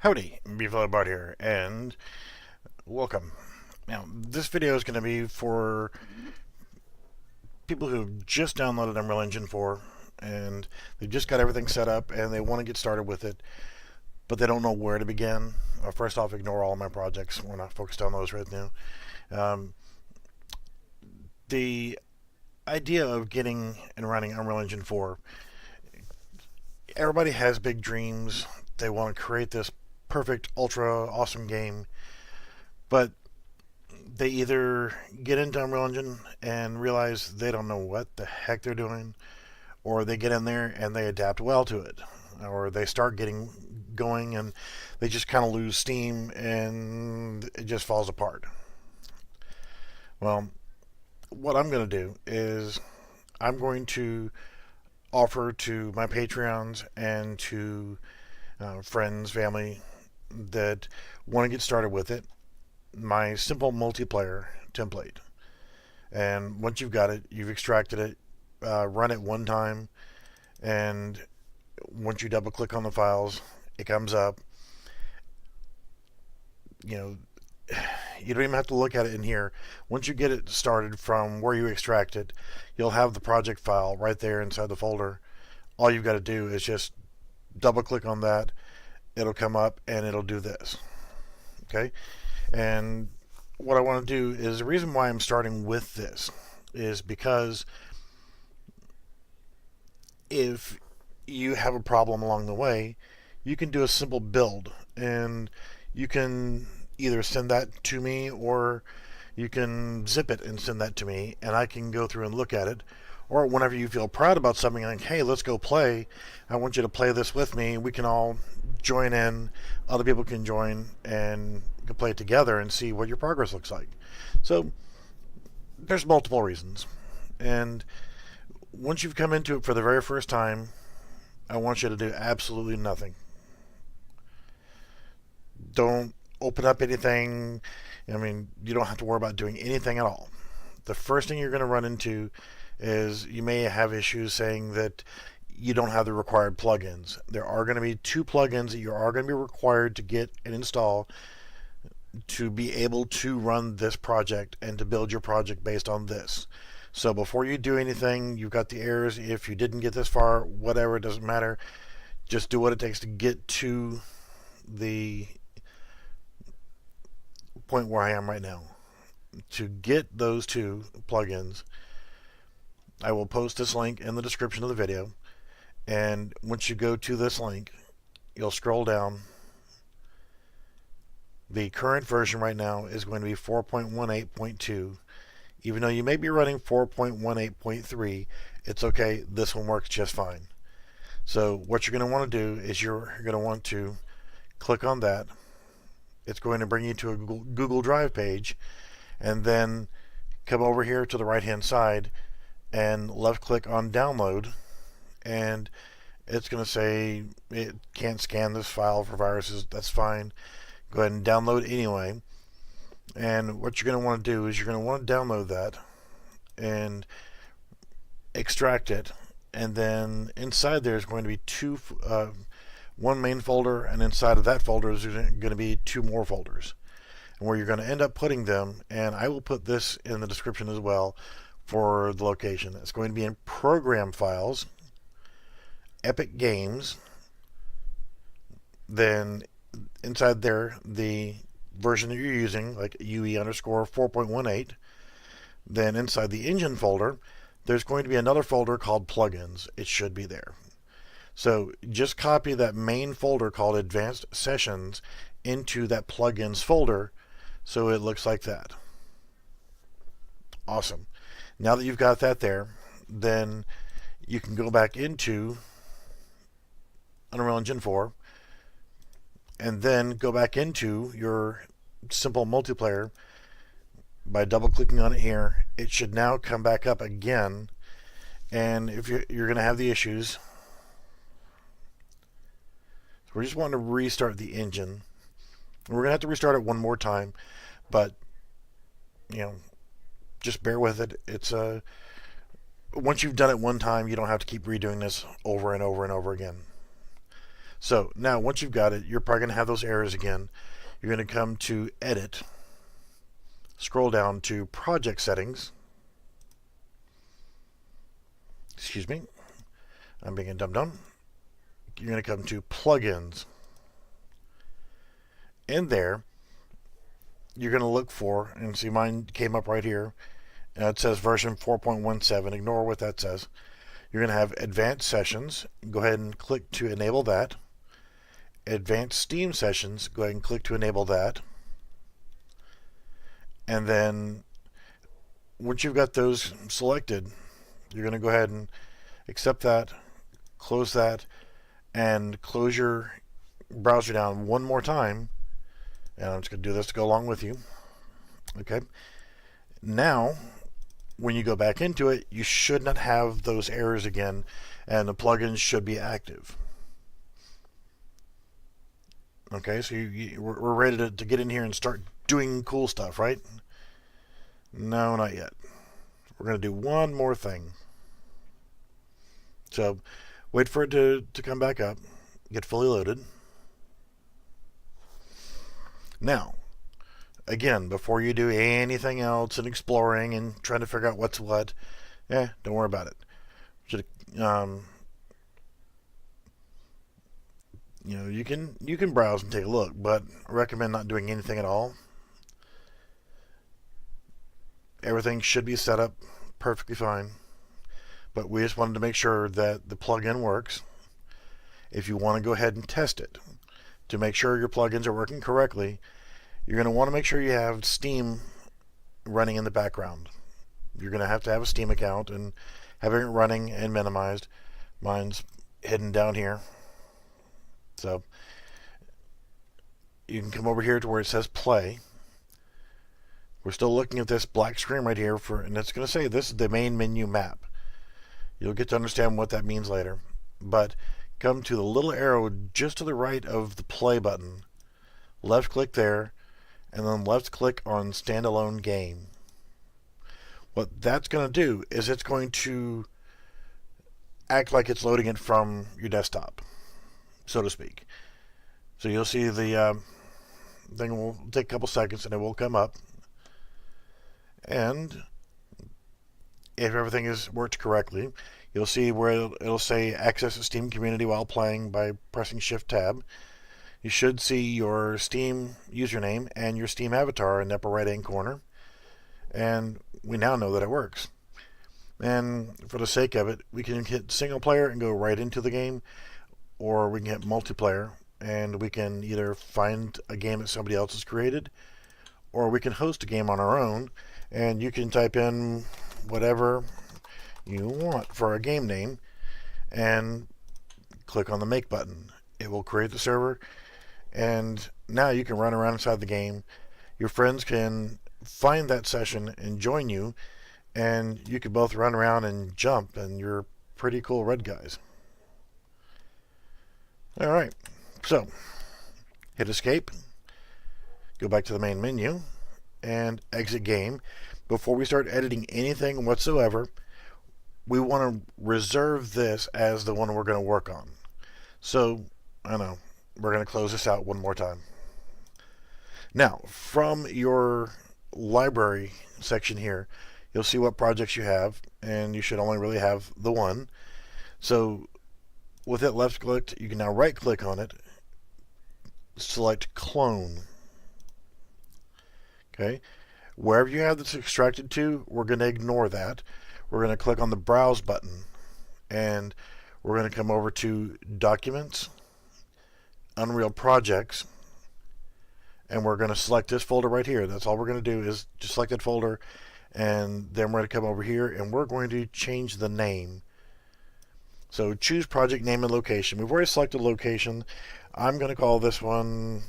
Howdy, Beefalo Bart here, and welcome. Now, this video is going to be for people who've just downloaded Unreal Engine 4 and they've just got everything set up and they want to get started with it, but they don't know where to begin. First off, ignore all of my projects. We're not focused on those right now. Um, the idea of getting and running Unreal Engine 4, everybody has big dreams. They want to create this perfect, ultra awesome game, but they either get into Unreal Engine and realize they don't know what the heck they're doing, or they get in there and they adapt well to it, or they start getting going and they just kind of lose steam and it just falls apart. Well, what I'm going to do is I'm going to offer to my Patreons and to friends, family that want to get started with it my simple multiplayer template. And once you've got it, you've extracted it, run it one time, and once you double click on the files, it comes up. You know, you don't even have to look at it in here. Once you get it started from where you extract it, you'll have the project file right there inside the folder. All you've got to do is just double click on that. It'll come up and it'll do this. Okay? And what I want to do is, the reason why I'm starting with this is because if you have a problem along the way, you can do a simple build and you can either send that to me or you can zip it and send that to me and I can go through and look at it. Or whenever you feel proud about something, like, hey, let's go play. I want you to play this with me. We can all join in. Other people can join and can play it together and see what your progress looks like. So there's multiple reasons. And once you've come into it for the very first time, I want you to do absolutely nothing. Don't open up anything. I mean, you don't have to worry about doing anything at all. The first thing you're going to run into is you may have issues saying that you don't have the required plugins. There are going to be 2 plugins that you are going to be required to get and install to be able to run this project and to build your project based on this. So before you do anything, you've got the errors. If you didn't get this far, whatever, it doesn't matter. Just do what it takes to get to the point where I am right now. To get those 2 plugins, I will post this link in the description of the video. And once you go to this link, you'll scroll down. The current version right now is going to be 4.18.2. Even though you may be running 4.18.3, it's okay. This one works just fine. So what you're going to want to do is you're going to want to click on that. It's going to bring you to a Google Drive page, and then come over here to the right hand side and left click on download, and it's going to say it can't scan this file for viruses. That's fine. Go ahead and download anyway. And what you're going to want to do is you're going to want to download that and extract it, and then inside there is going to be one main folder, and inside of that folder is going to be 2 more folders, and where you're going to end up putting them, and I will put this in the description as well for the location. It's going to be in program files, Epic Games, then inside there the version that you're using, like UE_4.18. Then inside the engine folder, there's going to be another folder called plugins. It should be there. So just copy that main folder called Advanced Sessions into that plugins folder so it looks like that. Awesome. Now that you've got that there, then you can go back into Unreal Engine 4 and then go back into your simple multiplayer by double clicking on it here. It should now come back up again, and if you're going to have the issues, so we're just wanting to restart the engine. We're going to have to restart it one more time, but just bear with it. It's once you've done it one time, you don't have to keep redoing this over and over and over again. So now once you've got it, you're probably going to have those errors again. You're going to come to Edit, scroll down to Project Settings. Excuse me, I'm being a dum-dum. You're going to come to Plugins. In there, you're going to look for, and see mine came up right here. It says version 4.17. Ignore what that says. You're going to have Advanced Sessions. Go ahead and click to enable that. Advanced Steam Sessions. Go ahead and click to enable that. And then once you've got those selected, you're going to go ahead and accept that, close that, and close your browser down one more time. And I'm just going to do this to go along with you. Okay. Now, when you go back into it, you should not have those errors again, and the plugins should be active. Okay, so we're ready to get in here and start doing cool stuff, right? No, not yet. We're going to do one more thing. So, wait for it to come back up, get fully loaded. Now, again, before you do anything else and exploring and trying to figure out what's what, don't worry about it. You can browse and take a look, but I recommend not doing anything at all. Everything should be set up perfectly fine, but we just wanted to make sure that the plugin works. If you want to go ahead and test it to make sure your plugins are working correctly, you're going to want to make sure you have Steam running in the background. You're going to have a Steam account and having it running and minimized. Mine's hidden down here. So you can come over here to where it says play. We're still looking at this black screen right here, and it's going to say this is the main menu map. You'll get to understand what that means later. But come to the little arrow just to the right of the play button. Left click there, and then left click on standalone game. What that's going to do is it's going to act like it's loading it from your desktop, so to speak. So you'll see the thing will take a couple seconds and it will come up. And if everything is worked correctly, you'll see where it'll say access the Steam community while playing by pressing Shift Tab. You should see your Steam username and your Steam avatar in the upper right hand corner. And we now know that it works. And for the sake of it, we can hit single player and go right into the game, or we can hit multiplayer and we can either find a game that somebody else has created, or we can host a game on our own, and you can type in whatever you want for a game name and click on the make button. It will create the server, and now you can run around inside the game. Your friends can find that session and join you, and you can both run around and jump, and you're pretty cool red guys. Alright, so hit escape, go back to the main menu, and exit game. Before we start editing anything whatsoever, we want to reserve this as the one we're going to work on. So, I know, we're going to close this out one more time. Now, from your library section here, you'll see what projects you have, and you should only really have the one. So, with it left clicked, you can now right click on it, select clone. Okay, wherever you have this extracted to, we're going to ignore that. We're going to click on the browse button, and we're going to come over to documents, Unreal Projects, and we're going to select this folder right here. That's all we're going to do is just select that folder, and then we're going to come over here and we're going to change the name. So choose project name and location. We've already selected location. I'm going to call this one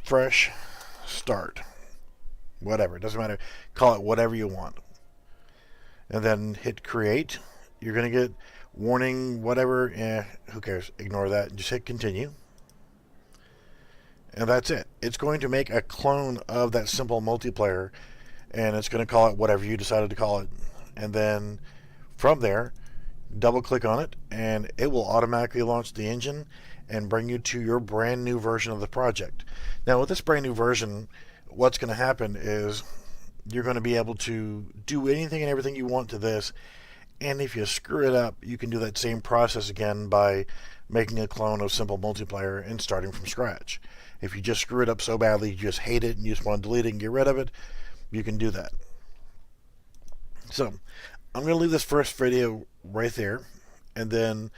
Fresh Start. Whatever, it doesn't matter. Call it whatever you want. And then hit create. You're going to get warning, whatever. Who cares? Ignore that and just hit continue. And that's it. It's going to make a clone of that simple multiplayer, and it's going to call it whatever you decided to call it. And then from there, double click on it, and it will automatically launch the engine and bring you to your brand new version of the project. Now, with this brand new version, what's going to happen is you're going to be able to do anything and everything you want to this, and if you screw it up, you can do that same process again by making a clone of Simple Multiplayer and starting from scratch. If you just screw it up so badly, you just hate it and you just want to delete it and get rid of it, you can do that. So I'm going to leave this first video right there, and then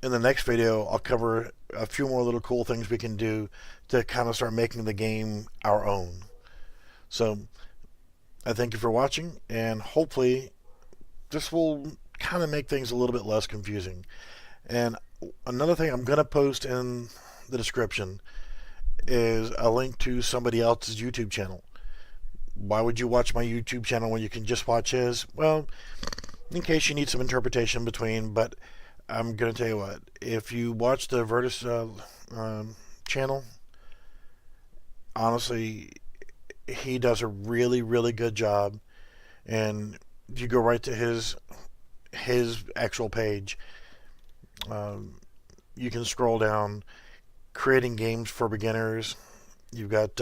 in the next video I'll cover a few more little cool things we can do to kind of start making the game our own. So I thank you for watching, and hopefully this will kind of make things a little bit less confusing. And another thing I'm going to post in the description is a link to somebody else's YouTube channel. Why would you watch my YouTube channel when you can just watch his? Well, in case you need some interpretation between, but I'm going to tell you what. If you watch the Virtus channel, honestly, he does a really, really good job. And if you go right to his actual page, you can scroll down, creating games for beginners. You've got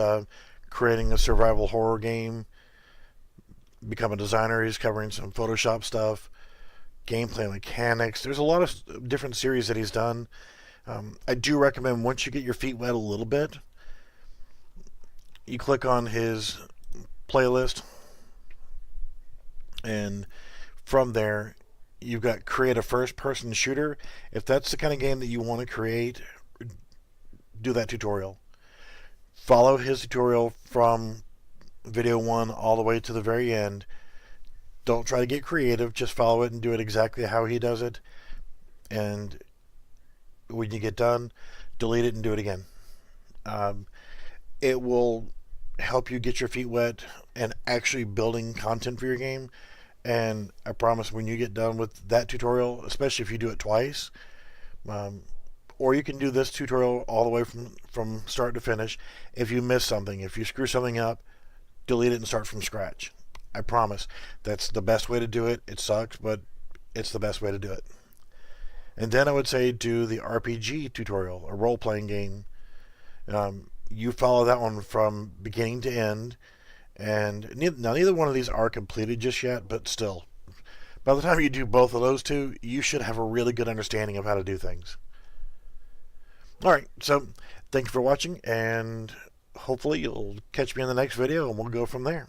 creating a survival horror game, become a designer. He's covering some Photoshop stuff, gameplay mechanics. There's a lot of different series that he's done. I do recommend, once you get your feet wet a little bit, you click on his playlist, and from there you've got create a first-person shooter. If that's the kind of game that you want to create, do that tutorial. Follow his tutorial from video 1 all the way to the very end. Don't try to get creative, just follow it and do it exactly how he does it. And when you get done, delete it and do it again. It will help you get your feet wet and actually building content for your game. And I promise, when you get done with that tutorial, especially if you do it twice, or you can do this tutorial all the way from start to finish. If you miss something, if you screw something up, delete it and start from scratch. I promise that's the best way to do it. It sucks, but it's the best way to do it. And then I would say do the RPG tutorial, a role-playing game. You follow that one from beginning to end. And neither one of these are completed just yet, but still, by the time you do both of those two, you should have a really good understanding of how to do things. Alright, so thank you for watching, and hopefully you'll catch me in the next video and we'll go from there.